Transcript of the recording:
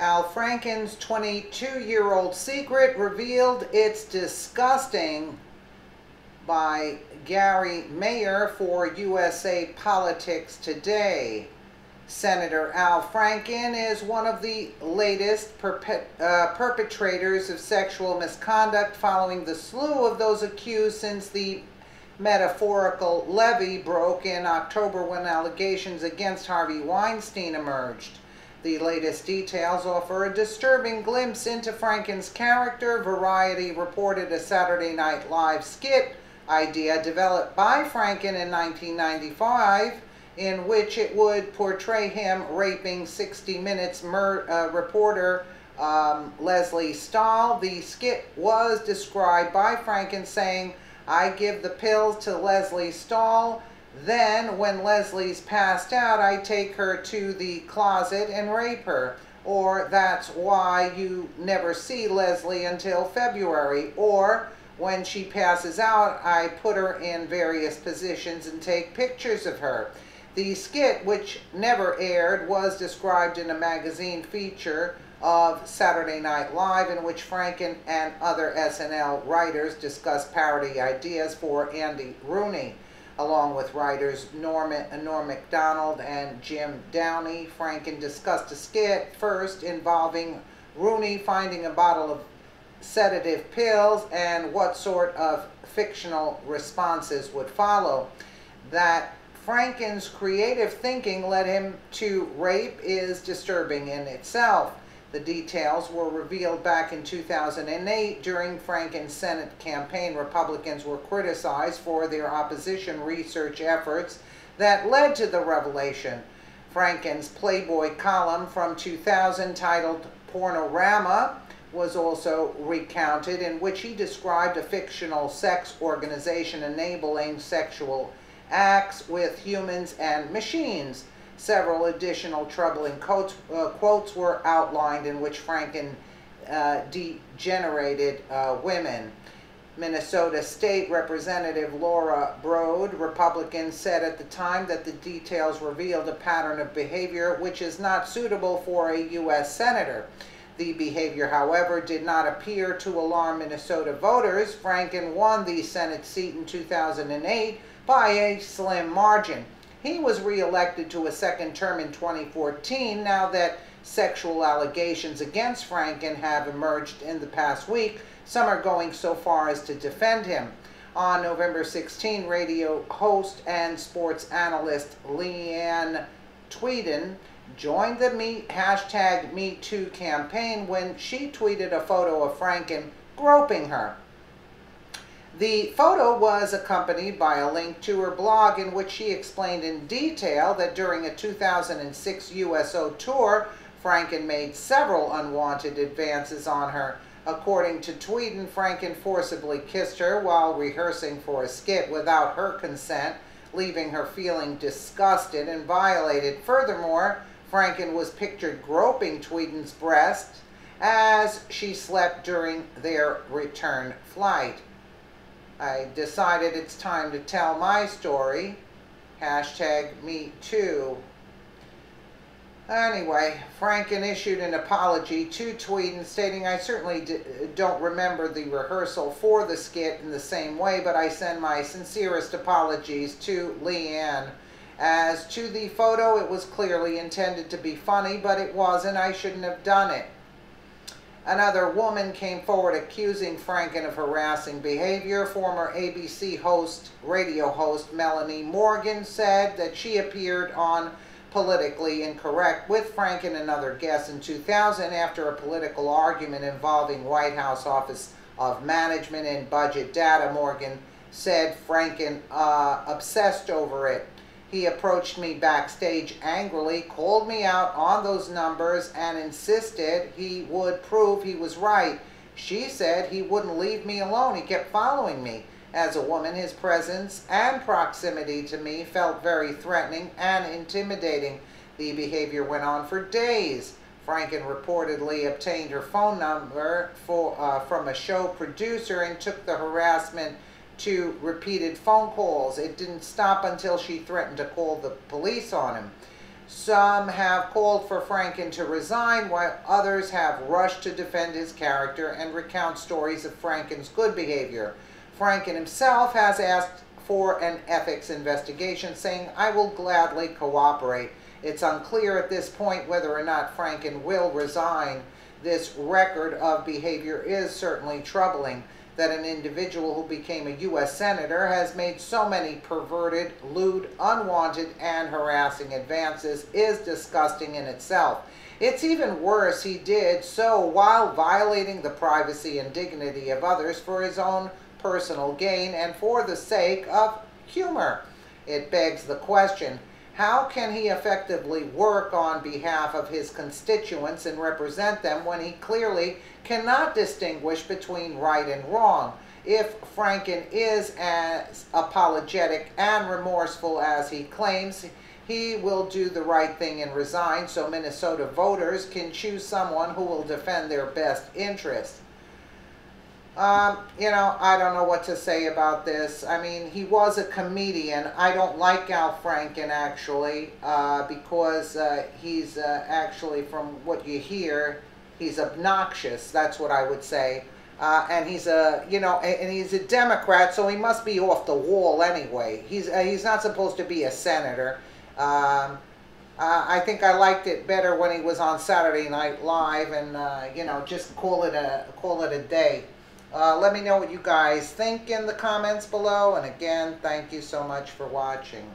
Al Franken's 22-year-old secret revealed. It's disgusting by Gary Mayer for USA Politics Today. Senator Al Franken is one of the latest perpetrators of sexual misconduct following the slew of those accused since the metaphorical levee broke in October when allegations against Harvey Weinstein emerged. The latest details offer a disturbing glimpse into Franken's character. Variety reported a Saturday Night Live skit idea developed by Franken in 1995 in which it would portray him raping 60 Minutes reporter Leslie Stahl. The skit was described by Franken saying, "I give the pills to Leslie Stahl. Then, when Leslie's passed out, I take her to the closet and rape her." Or, "That's why you never see Leslie until February." Or, "When she passes out, I put her in various positions and take pictures of her." The skit, which never aired, was described in a magazine feature of Saturday Night Live in which Franken and other SNL writers discussed parody ideas for Andy Rooney. Along with writers Norm Macdonald and Jim Downey, Franken discussed a skit first involving Rooney finding a bottle of sedative pills and what sort of fictional responses would follow. That Franken's creative thinking led him to rape is disturbing in itself. The details were revealed back in 2008 during Franken's Senate campaign. Republicans were criticized for their opposition research efforts that led to the revelation. Franken's Playboy column from 2000 titled Pornorama was also recounted, in which he described a fictional sex organization enabling sexual acts with humans and machines. Several additional troubling quotes were outlined in which Franken degenerated women. Minnesota State Representative Laura Brode, Republican, said at the time that the details revealed a pattern of behavior which is not suitable for a U.S. senator. The behavior, however, did not appear to alarm Minnesota voters. Franken won the Senate seat in 2008 by a slim margin. He was re-elected to a second term in 2014. Now that sexual allegations against Franken have emerged in the past week, some are going so far as to defend him. On November 16, radio host and sports analyst Leanne Tweeden joined the #MeToo campaign when she tweeted a photo of Franken groping her. The photo was accompanied by a link to her blog in which she explained in detail that during a 2006 USO tour, Franken made several unwanted advances on her. According to Tweeden, Franken forcibly kissed her while rehearsing for a skit without her consent, leaving her feeling disgusted and violated. Furthermore, Franken was pictured groping Tweeden's breast as she slept during their return flight. I decided it's time to tell my story. #MeToo. Anyway, Franken issued an apology to Tweeden, stating, "I certainly don't remember the rehearsal for the skit in the same way, but I send my sincerest apologies to Leanne. As to the photo, it was clearly intended to be funny, but it wasn't. I shouldn't have done it." Another woman came forward accusing Franken of harassing behavior. Former ABC radio host Melanie Morgan said that she appeared on Politically Incorrect with Franken and other guests in 2000 after a political argument involving White House Office of Management and Budget data. Morgan said Franken obsessed over it. "He approached me backstage angrily, called me out on those numbers, and insisted he would prove he was right. She said he wouldn't leave me alone. He kept following me. As a woman, his presence and proximity to me felt very threatening and intimidating. The behavior went on for days." Franken reportedly obtained her phone number from a show producer and took the harassment to repeated phone calls. It didn't stop until she threatened to call the police on him. Some have called for Franken to resign, while others have rushed to defend his character and recount stories of Franken's good behavior. Franken himself has asked for an ethics investigation, saying, "I will gladly cooperate." It's unclear at this point whether or not Franken will resign. This record of behavior is certainly troubling. That an individual who became a U.S. Senator has made so many perverted, lewd, unwanted, and harassing advances is disgusting in itself. It's even worse he did so while violating the privacy and dignity of others for his own personal gain and for the sake of humor. It begs the question, how can he effectively work on behalf of his constituents and represent them when he clearly cannot distinguish between right and wrong? If Franken is as apologetic and remorseful as he claims, he will do the right thing and resign so Minnesota voters can choose someone who will defend their best interests. I don't know what to say about this. I mean, he was a comedian. I don't like Al Franken, actually, because he's actually, from what you hear, he's obnoxious. That's what I would say. And he's and he's a Democrat, so he must be off the wall anyway. He's not supposed to be a senator. I think I liked it better when he was on Saturday Night Live, and just call it a day. Let me know what you guys think in the comments below, and again, thank you so much for watching.